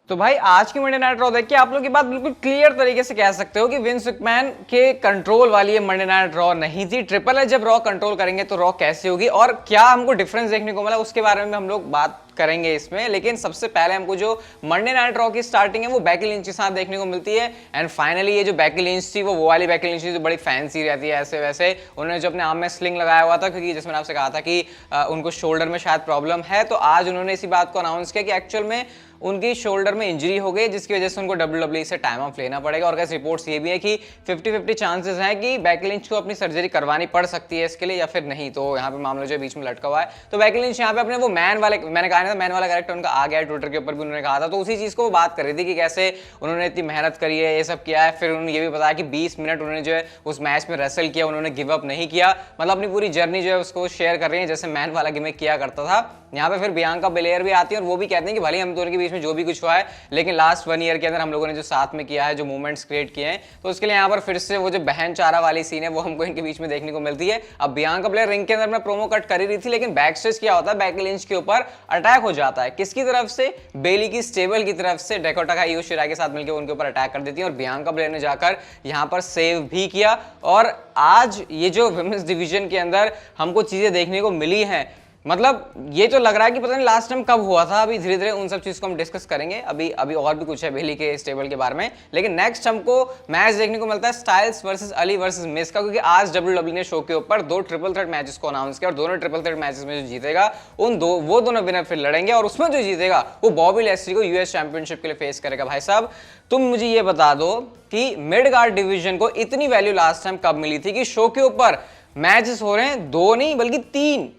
तो भाई आज की मंडे नाइट रॉ देख के आप लोग की बात बिल्कुल क्लियर तरीके से कह सकते हो कि विंस मैकमैन के कंट्रोल वाली ये मंडे नाइट रॉ नहीं थी। ट्रिपल एच जब रॉ कंट्रोल करेंगे तो रॉ कैसी होगी और क्या हमको डिफरेंस देखने को मिला उसके बारे में हम लोग बात करेंगे इसमें। लेकिन सबसे पहले हमको जो मंडे नाइट रॉ की स्टार्टिंग है वो बेकी लिंच के साथ देखने को मिलती है। एंड फाइनली ये जो बेकी लिंच थी वो वाली बेकी लिंच थी जो बड़ी फैंसी रहती है ऐसे वैसे। उन्होंने जो अपने आर्म में स्लिंग लगाया हुआ था क्योंकि जैसे मैंने आपसे कहा था कि उनको शोल्डर में शायद प्रॉब्लम है, तो आज उन्होंने इसी बात को अनाउंस किया कि एक्चुअल में उनकी शोल्डर में इंजरी हो गई जिसकी वजह से उनको WWE से टाइम ऑफ लेना पड़ेगा। और कैसे रिपोर्ट्स ये भी है कि 50-50 चांसेस हैं कि बेकी लिंच को अपनी सर्जरी करवानी पड़ सकती है इसके लिए या फिर नहीं। तो यहाँ पे मामला जो बीच में लटका हुआ है। तो बेकी लिंच यहाँ पे अपने वो मैन वाले, मैंने कहा था मैन वाला कैरेक्टर उनका आ गया है, ट्विटर के ऊपर भी उन्होंने कहा था, तो उसी चीज को वो बात कर रही थी कि कैसे उन्होंने इतनी मेहनत करी है, ये सब किया है। फिर उन्होंने ये भी बताया कि 20 मिनट उन्होंने जो है उस मैच में रेसल किया, उन्होंने गिव अप नहीं किया, मतलब अपनी पूरी जर्नी जो है उसको शेयर कर रही है जैसे मैन वाला गिमिक किया करता था। यहाँ पे फिर बियांका बेलेयर भी आती है और वो भी कहते हैं कि भले हम दोनों के बीच में जो भी कुछ हुआ है लेकिन लास्ट 1 ईयर के अंदर हम लोगों ने जो साथ में किया है, जो मूवमेंट्स क्रिएट किए हैं, तो उसके लिए यहाँ पर फिर से वो जो बहन चारा वाली सीन है वो हमको इनके बीच में देखने को मिलती है। अब बियांका बेलेयर रिंग के अंदर में प्रोमो कट कर ही रही थी लेकिन बैक स्टेज क्या होता है, बेकी लिंच के ऊपर अटैक हो जाता है। किसकी तरफ से? बेली की स्टेबल की तरफ से। डेकोटा का ईयो शिराई के साथ मिलकर उनके ऊपर अटैक कर देती है और बियांका बेलेयर ने जाकर यहाँ पर सेव भी किया। और आज ये जो विमेंस डिवीजन के अंदर हमको चीजें देखने को मिली हैं, मतलब ये तो लग रहा है कि पता नहीं लास्ट टाइम कब हुआ था। अभी धीरे धीरे उन सब चीज को हम डिस्कस करेंगे। अभी और भी कुछ है बेली के स्टेबल के बारे में। लेकिन नेक्स्ट हमको मैच देखने को मिलता है styles versus Ali versus miss का, क्योंकि आज WWE ने शो के ऊपर 2 ट्रिपल थ्रेट मैचेस को अनाउंस किया और दोनों ट्रिपल थ्रेट मैचेस में जो जीतेगा वो दोनों विनर फिर लड़ेंगे और उसमें जो जीतेगा वो बॉबी लेस्ली को यूएस चैंपियनशिप के लिए फेस करेगा। भाई साहब तुम मुझे ये बता दो कि मिड गार्ड डिवीजन को इतनी वैल्यू लास्ट टाइम कब मिली थी कि शो के ऊपर मैचेस हो रहे हैं 2 नहीं बल्कि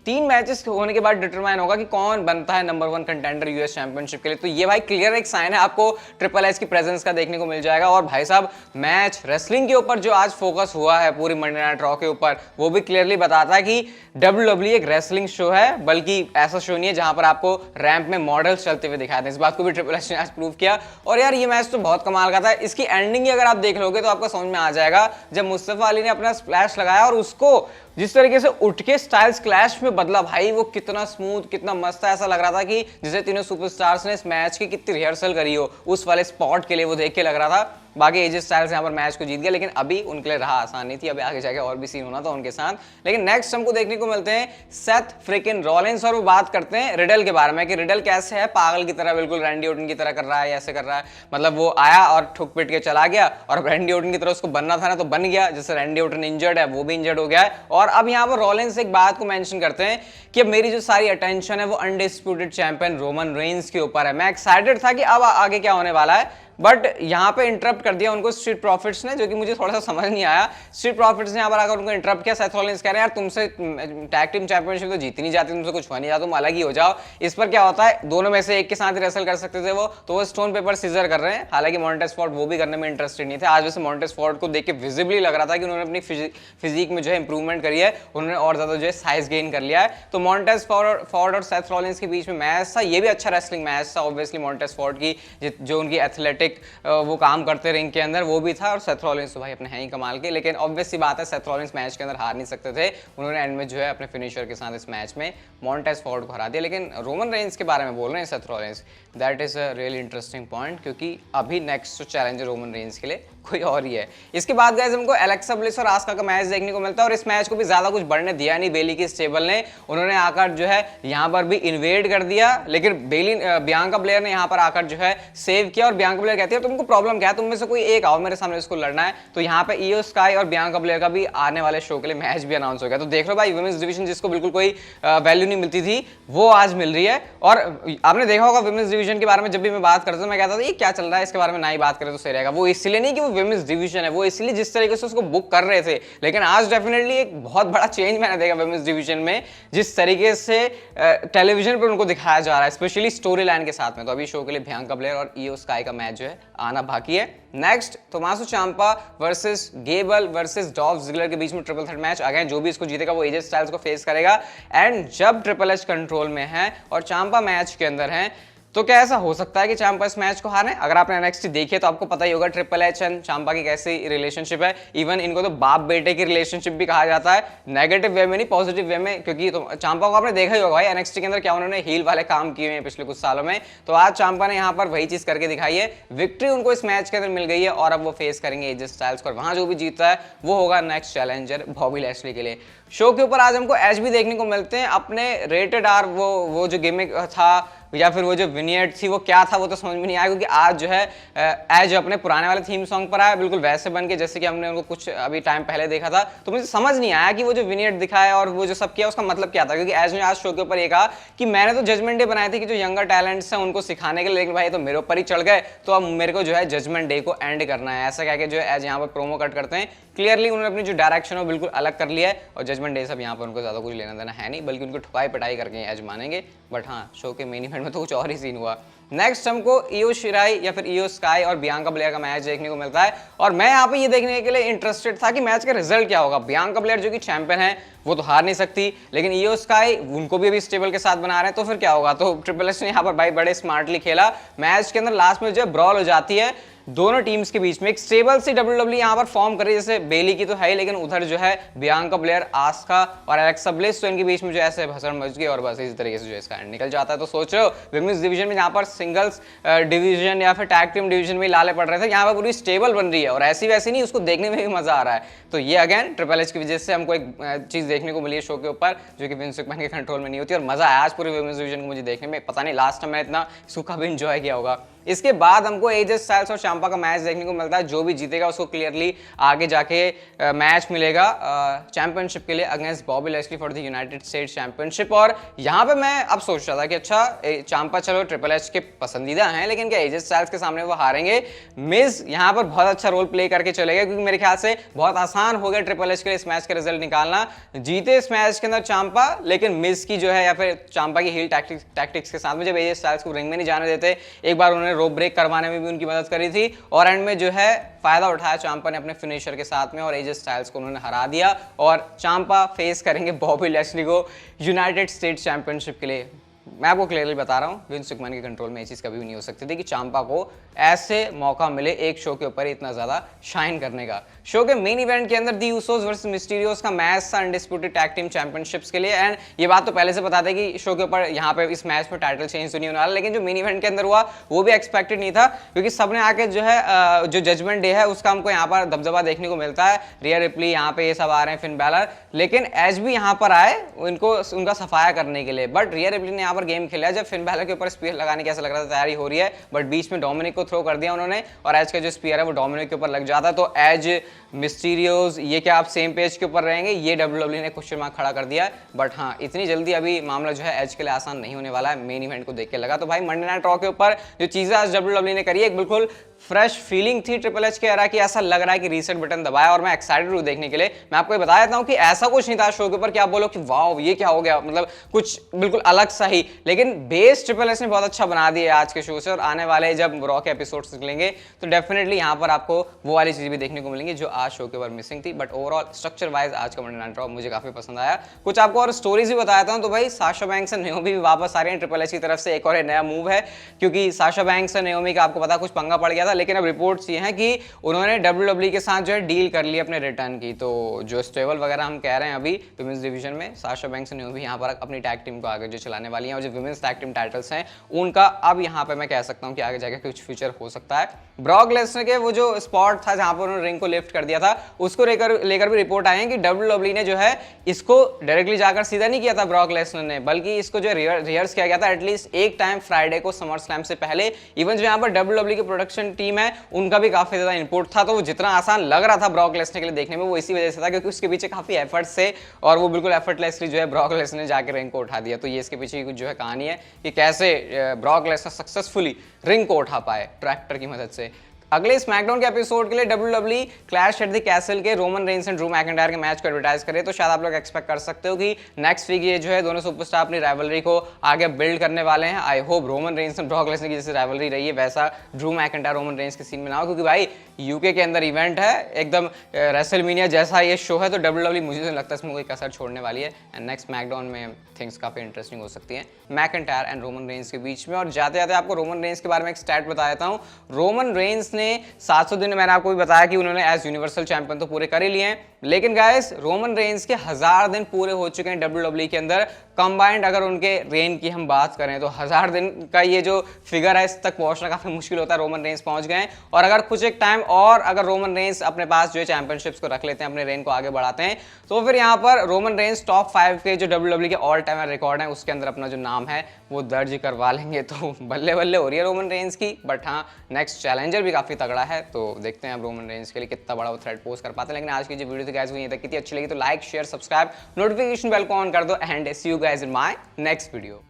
3 मैचेस होने के बाद डिटरमाइन होगा कि कौन बनता है नंबर 1 कंटेंडर यूएस चैंपियनशिप के लिए। तो ये भाई क्लियर एक साइन है, आपको ट्रिपल एच की प्रेजेंस का देखने को मिल जाएगा। और भाई साहब मैच रेसलिंग के ऊपर जो आज फोकस हुआ है पूरी मंडे नाइट रॉ के ऊपर, वो भी क्लियरली बताता है कि WWE एक रेसलिंग शो है, बल्कि ऐसा शो नहीं है जहां पर आपको रैंप में मॉडल्स चलते हुए दिखाते हैं। इस बात को भी ट्रिपल एच ने आज प्रूव किया। और यार ये मैच तो बहुत कमाल का था। इसकी एंडिंग ही अगर आप देख लोगे तो आपको समझ में आ जाएगा जब मुस्तफा अली ने अपना स्प्लैश लगाया और उसको जिस तरीके से उठ के स्टाइल्स क्लैश में बदला, भाई वो कितना स्मूथ कितना मस्त था। ऐसा लग रहा था कि जैसे तीनों सुपरस्टार्स ने इस मैच की कितनी रिहर्सल करी हो उस वाले स्पॉट के लिए, वो देख के लग रहा था। बाकी एजे स्टाइल्स यहाँ पर मैच को जीत गया लेकिन अभी उनके लिए रहा आसान नहीं थी। अभी आगे जाके और भी सीन होना था उनके साथ। लेकिन नेक्स्ट हमको देखने को मिलते हैं सेथ फ्रिकिन रॉलिंस और वो बात करते हैं रिडल के बारे में कि रिडल कैसे है, पागल की तरह बिल्कुल रैंडी ऑर्टन की तरह कर रहा है, ऐसे कर रहा है। मतलब वो आया और ठुक पिट के चला गया और रैंडी ऑर्टन की तरह उसको बनना था ना तो बन गया। जैसे रैंडी ऑर्टन इंजर्ड है वो भी इंजर्ड हो गया है। और अब यहाँ पर रॉलिंस एक बात को मेंशन करते हैं कि मेरी जो सारी अटेंशन है वो अनडिस्प्यूटेड चैंपियन रोमन रेंस के ऊपर है। मैं एक्साइटेड था कि अब आगे क्या होने वाला है, बट यहाँ पे इंटरप्ट कर दिया उनको स्ट्रीट प्रॉफिट्स ने, जो कि मुझे थोड़ा सा समझ नहीं आया। स्ट्रीट प्रॉफिट्स ने यहाँ पर आकर उनको इंटरप्ट किया। सेथ रॉलिंस कह रहे हैं यार तुमसे टैग टीम चैंपियनशिप तो जीती नहीं जाती, तुमसे कुछ हो नहीं जाता, तुम अलग ही हो जाओ। इस पर क्या होता है, दोनों में से एक के साथ ही रेसल कर सकते थे वो, तो वो स्टोन पेपर सीजर कर रहे हैं। हालांकि मॉन्टेज फॉर्ड वो भी करने में इंटरेस्टेड नहीं थे। आज वैसे मॉन्टेज फॉर्ड को देख के विजिबली लग रहा था कि उन्होंने अपनी फिजिक में जो है इंप्रूवमेंट करी है, उन्होंने और ज्यादा जो है साइज गेन कर लिया है। तो मॉन्टेज फॉर्ड और सेथ रॉलिंस के बीच में मैच था, ये भी अच्छा रेसलिंग मैच था। ऑब्वियसली मॉन्टेज फॉर्ड की जो उनकी एथलेटिक वो काम करते रिंग के अंदर वो भी था, और सेथ रॉलिंस तो भाई अपने हैं ही कमाल के। लेकिन ऑब्वियस सी बात है सेथ रॉलिंस मैच के अंदर हार नहीं सकते थे। उन्होंने एंड में जो है अपने फिनिशर के साथ इस मैच में मॉन्टेज फॉर्ड को हरा दिया। लेकिन रोमन रेंस के बारे में बोल रहे हैं Seth Rollins, that is a really interesting point, क्योंकि अभी नेक्स्ट चैलेंजर रोमन रेंस के लिए कोई और ही है। इसके बाद गाइस हमको एलेक्सा ब्लिस और आस्का का मैच देखने को मिलता है, और इस मैच को भी ज्यादा कुछ बढ़ने दिया नहीं बेली की स्टेबल ने। उन्होंने आकर जो है यहाँ पर भी इन्वेड कर दिया, लेकिन बियांका ब्लेयर ने यहाँ पर आकर जो है सेव किया। और बियांका ब्लेयर कहती है तुमको प्रॉब्लम क्या है, तुम में से कोई एक आओ मेरे सामने, इसको लड़ना है। तो यहाँ पे ईयो स्काई और बियांका ब्लेयर का भी आने वाले शो के लिए मैच भी अनाउंस हो गया। तो देख लो भाई वुमेन्स डिवीजन जिसको बिल्कुल कोई वैल्यू नहीं मिलती थी वो आज मिल रही है। और आपने देखा होगा वुमेन्स डिवीजन के बारे में जब भी मैं बात करता हूँ मैं कहता था ये क्या चल रहा है, इसके बारे में ना ही बात करें तो सही रहेगा। वो इसलिए नहीं कि वो वुमेन्स डिवीजन है, वो इसलिए जिस तरीके से उसको बुक कर रहे थे। लेकिन आज डेफिनेटली एक बहुत बड़ा चेंज मैंने देखा वुमेन्स डिवीजन में, जिस तरीके से टेलीविजन पर उनको दिखाया जा रहा है, स्पेशली स्टोरी लाइन के साथ में। तो अभी शो के लिए बियांका ब्लेयर और ईयो स्काई का मैच जो है आना बाकी है। Next Tommaso Ciampa versus Gable versus Dolph Ziggler के बीच में ट्रिपल थ्रेट मैच। अगेन जो भी इसको जीतेगा वो एजे स्टाइल्स को फेस करेगा। एंड जब ट्रिपल एच कंट्रोल में है और चांपा मैच के अंदर है, तो क्या ऐसा हो सकता है कि चांपा इस मैच को हारे? अगर आपने एनएक्सटी देखी है तो आपको पता ही होगा ट्रिपल एच एंड चांपा की कैसी रिलेशनशिप है। इवन इनको तो बाप बेटे की रिलेशनशिप भी कहा जाता है, नेगेटिव वे में नहीं, पॉजिटिव वे में, क्योंकि तो चांपा को आपने देखा ही होगा भाई एनएक्सटी के अंदर क्या उन्होंने हील वाले काम किए हैं पिछले कुछ सालों में। तो आज चांपा ने यहाँ पर वही चीज करके दिखाई है, विक्ट्री उनको इस मैच के अंदर मिल गई है और अब वो फेस करेंगे एजे स्टाइल्स को, और वहां जो भी जीतता है वो होगा नेक्स्ट चैलेंजर बॉबी लैशली के लिए। शो के ऊपर आज हमको एज भी देखने को मिलते हैं, अपने रेटेड आर वो जो गिमिक था या फिर वो जो विनियर्ड थी वो क्या था वो तो समझ में नहीं आया, क्योंकि आज जो है एज अपने पुराने वाले थीम सॉन्ग पर आया बिल्कुल वैसे बन के जैसे कि हमने उनको कुछ अभी टाइम पहले देखा था। तो मुझे समझ नहीं आया कि वो जो विनियर्ड दिखाया और वो जो सब किया उसका मतलब क्या था, क्योंकि एज ने आज शो के ऊपर ये कहा कि मैंने तो जजमेंट डे बनाए थे कि जो यंगर टैलेंट्स हैं उनको सिखाने के लिए, लेकिन भाई तो मेरे ऊपर ही चढ़ गए, तो अब मेरे को जो है जजमेंट डे को एंड करना है, ऐसा कह के जो है एज यहाँ पर प्रोमो कट करते हैं। क्लियरली उन्होंने अपनी जो डायरेक्शन है बिल्कुल अलग कर लिया है और जजमेंट डे सब यहाँ पर उनको ज्यादा कुछ लेना देना है नहीं, बल्कि उनको ठुकाई पिटाई करके एज मानेंगे। बट हाँ, शो के मेन इवेंट में तो कुछ और ही सीन हुआ। नेक्स्ट हमको इयो शिराई या फिर इयो स्काई और बियांका ब्लेयर का मैच देखने को मिलता है, और मैं यहाँ पे ये देखने के लिए इंटरेस्टेड था कि मैच का रिजल्ट क्या होगा। बियांका ब्लेयर जो कि चैंपियन है वो तो हार नहीं सकती, लेकिन इयो स्काई उनको भी अभी स्टेबल के साथ बना रहे हैं, तो फिर क्या होगा। तो ट्रिपल एच ने यहाँ पर भाई बड़े स्मार्टली खेला। मैच के अंदर लास्ट में जो है ब्रॉल हो जाती है दोनों टीम्स के बीच में, एक स्टेबल सी डब्ल्यूडब्ल्यू यहाँ पर फॉर्म कर रही है, जैसे बेली की तो है, लेकिन उधर जो है बियांका ब्लेयर, आस्का और एलेक्सा ब्लिस, तो इनके बीच में जो ऐसे भसड़ मच गई और बस इसी तरीके से जो इसका एंड निकल जाता है। तो सोच रहे हो विमेंस डिवीजन में यहाँ पर सिंगल्स डिवीजन या फिर टैग टीम डिवीजन में लाले पड़ रहे थे, यहाँ पर पूरी स्टेबल बन रही है और ऐसी वैसी नहीं, उसको देखने में भी मजा आ रहा है। तो ये अगेन ट्रिपल एच की वजह से हमको एक चीज देखने को मिली है शो के ऊपर जो कि विंस मैकमैन के कंट्रोल में नहीं होती, और मजा आया आज पूरे विमेंस डिवीजन को मुझे देखने में। पता नहीं लास्ट टाइम मैं इतना इसको कभी एंजॉय किया होगा। इसके बाद हमको एजे स्टाइल्स और चांपा का मैच देखने को मिलता है, जो भी जीतेगा उसको क्लियरली आगे जाके मैच मिलेगा चैंपियनशिप के लिए against Bobby Lashley for the United states championship. और यहाँ पे मैं अब सोच रहा था कि अच्छा चांपा चलो ट्रिपल एच के पसंदीदा हैं, लेकिन क्या एजे स्टाइल्स के सामने वो हारेंगे? मिज यहाँ पर बहुत अच्छा रोल प्ले करके चलेगा, क्योंकि मेरे ख्याल से बहुत आसान हो गया ट्रिपल एच के लिए इस मैच का रिजल्ट निकालना। जीते इस मैच के अंदर चांपा, लेकिन मिज की जो है या फिर चांपा की हील टैक्टिक्स के साथ में जब एजे स्टाइल्स को रिंग में नहीं जाने देते, एक बार उन्होंने रोप ब्रेक करवाने में भी उनकी मदद करी थी, और एंड में जो है फायदा उठाया चांपा ने अपने फिनिशर के साथ में और एजे स्टाइल्स को उन्होंने हरा दिया, और चांपा फेस करेंगे बॉबी लैशली को यूनाइटेड स्टेट्स चैंपियनशिप के लिए। मैं आपको क्लियरली बता रहा हूँ विंस मैकमैन के कंट्रोल में ये चीज़ कभी भी नहीं हो सकती थी कि चांपा को ऐसे मौका मिले एक शो के ऊपर इतना ज़्यादा शाइन करने का। शो के मेन इवेंट के अंदर दी यूसोस वर्सेस मिस्टीरियोस का मैच था अनडिस्प्यूटेड टैग टीम चैंपियनशिप्स के लिए, एंड ये बात तो पहले से पता था कि शो के ऊपर यहाँ पे इस मैच में टाइटल चेंज तो नहीं होने वाला, लेकिन जो मेन इवेंट के अंदर हुआ वो भी एक्सपेक्टेड नहीं था, क्योंकि सबने आके जो है जो जजमेंट डे है उसका हमको यहाँ पर दबदबा देखने को मिलता है। रिया रिप्ली यहाँ पे ये सब आ रहे हैं, फिन बैलर, लेकिन एज भी यहाँ पर आए उनको उनका सफाया करने के लिए, बट रिया रिप्ली ने यहाँ पर गेम खेला जब फिन बैलर के ऊपर स्पीयर लगाने की ऐसा लग रहा था तैयारी हो रही है, बट बीच में डोमिनिक को थ्रो कर दिया उन्होंने और एज का जो स्पीयर है वो डोमिनिक के ऊपर लग जाता है। तो एज मिस्टीरियोस ये क्या आप सेम पेज के ऊपर रहेंगे, ये डब्ल्यूडब्ल्यू ने क्वेश्चन मार्क खड़ा कर दिया है। बट हाँ, इतनी जल्दी अभी मामला जो है एज के लिए आसान नहीं होने वाला है, मेन इवेंट को देख के लगा। तो भाई मंडे नाइट रॉ के ऊपर जो चीजें आज डब्ल्यूडब्ल्यू ने करी है, एक बिल्कुल फ्रेश फीलिंग थी ट्रिपल एच के एरा की, ऐसा लग रहा है कि रीसेट बटन दबाया, और मैं एक्साइटेड हूँ देखने के लिए। मैं आपको बता देता हूँ कि ऐसा कुछ नहीं था शो के ऊपर कि आप बोलो कि वाओ ये क्या हो गया, मतलब कुछ बिल्कुल अलग सा ही, लेकिन बेस ट्रिपल एच ने बहुत अच्छा बना दिया आज के शो से, और आने वाले जब रॉ के एपिसोड्स निकलेंगे तो डेफिनेटली यहाँ पर आपको वो वाली चीज भी देखने को मिलेंगी जो आज शो के ऊपर मिसिंग थी। बट ओवरऑल स्ट्रक्चर वाइज आज का मंडे नाइट रॉ मुझे काफी पसंद आया। कुछ आपको और स्टोरीज भी बताता हूँ। तो भाई साशा बैंक्स और नेओमी भी वापस आ रहे हैं ट्रिपल एच की तरफ से, एक और नया मूव है, क्योंकि साशा बैंक्स और नेओमी का आपको पता कुछ पंगा पड़ गया था, लेकिन अब रिपोर्ट्स ये हैं कि उन्होंने डब्ल्यूडब्ल्यू के साथ जो है डील कर ली अपने रिटर्न की। तो जो स्टेबल वगैरह हम कह रहे हैं अभी विमेंस डिवीजन में, साशा बैंक्स और नेओमी यहाँ पर अपनी टैग टीम को आगे जो चलाने वाली हैं, और जो विमेंस टैग टीम टाइटल्स हैं उनका अब यहाँ पे मैं कह सकता हूँ कि आगे जाके कुछ फ्यूचर हो सकता है। ब्रॉक लेसनर के वो जो स्पॉट था जहां पर उन्होंने रिंग को लिफ्ट कर दिया था, उसको लेकर भी रिपोर्ट आई है कि डब्ल्यूडब्ल्यू ने जो है इसको डायरेक्टली जाकर सीधा नहीं किया था ब्रॉक लेसनर ने, बल्कि इसको जो रिहर्स किया गया था एटलीस्ट एक टाइम फ्राइडे को समर स्लैम से पहले। इवन जो यहाँ पर डब्ल्यूडब्ल्यू की प्रोडक्शन टीम है उनका भी काफी ज्यादा इनपुट था, तो वो जितना आसान लग रहा था ब्रॉक लेसनर के लिए देखने में वो इसी वजह से था क्योंकि उसके पीछे काफी एफर्ट्स थे, और वो बिल्कुल एफर्टलेसली जो है ब्रॉक लेसनर ने जाकर रिंग को उठा दिया। तो ये इसके पीछे कुछ जो है कहानी है कि कैसे ब्रॉक लेसनर सक्सेसफुली रिंग को उठा पाए ट्रैक्टर की मदद से। अगले स्मैकडाउन के एपिसोड के लिए WWE clash at the castle के Roman Reigns and Drew McIntyre के मैच को एडवर्टाइज करे, तो शायद आप लोग एक्सपेक्ट कर सकते हो कि नेक्स्ट वीक ये जो है दोनों सुपरस्टार अपनी राइवलरी को आगे बिल्ड करने वाले हैं। I hope Roman Reigns and Brock Lesnar की जैसे राइवलरी रही है वैसा ड्रू मैकिंटायर रोमन रेंस के सीन में ना हो, क्योंकि भाई यूके के अंदर इवेंट है एकदम रेसलमेनिया जैसा ये शो है, तो WWE मुझे तो लगता है इसमें कोई कसर छोड़ने वाली है एंड नेक्स्ट स्मैकडाउन में थिंग्स काफी इंटरेस्टिंग हो सकती हैं मैकिंटायर एंड रोमन रेंस के बीच में। और जाते जाते आपको रोमन रेंस के बारे में एक स्टैट बता देता हूं। रोमन रेंस ने 700 दिन, मैंने आपको भी बताया कि उन्होंने एज यूनिवर्सल चैंपियन तो पूरे कर ही लिए हैं, लेकिन गाइस रोमन रेंस के 1000 दिन पूरे हो चुके हैं WWE के अंदर कंबाइंड। अगर उनके रेन की हम बात करें तो 1000 दिन का ये जो फिगर है इस तक पहुंचना काफी मुश्किल होता है। रोमन रेंस पहुंच गए हैं और अगर कुछ एक टाइम और अगर रोमन रेंस अपने पास जो है चैंपियनशिप्स को रख लेते हैं, अपने रेन को आगे बढ़ाते हैं, तो फिर यहाँ पर रोमन रेंस टॉप 5 के जो WWE के ऑल टाइम रिकॉर्ड है उसके अंदर अपना जो नाम है वो दर्ज करवा लेंगे। तो बल्ले बल्ले हो रही है रोमन रेंस की, बट हाँ नेक्स्ट चैलेंजर भी काफी तगड़ा है, तो देखते हैं अब रोमन रेंस के लिए कितना बड़ा वो थ्रेड पोस्ट कर पाते हैं। लेकिन आज की जो वीडियो थी गाइस वो ये तक, कितनी अच्छी लगी तो like share subscribe notification bell को ऑन कर दो and see you guys in my next video.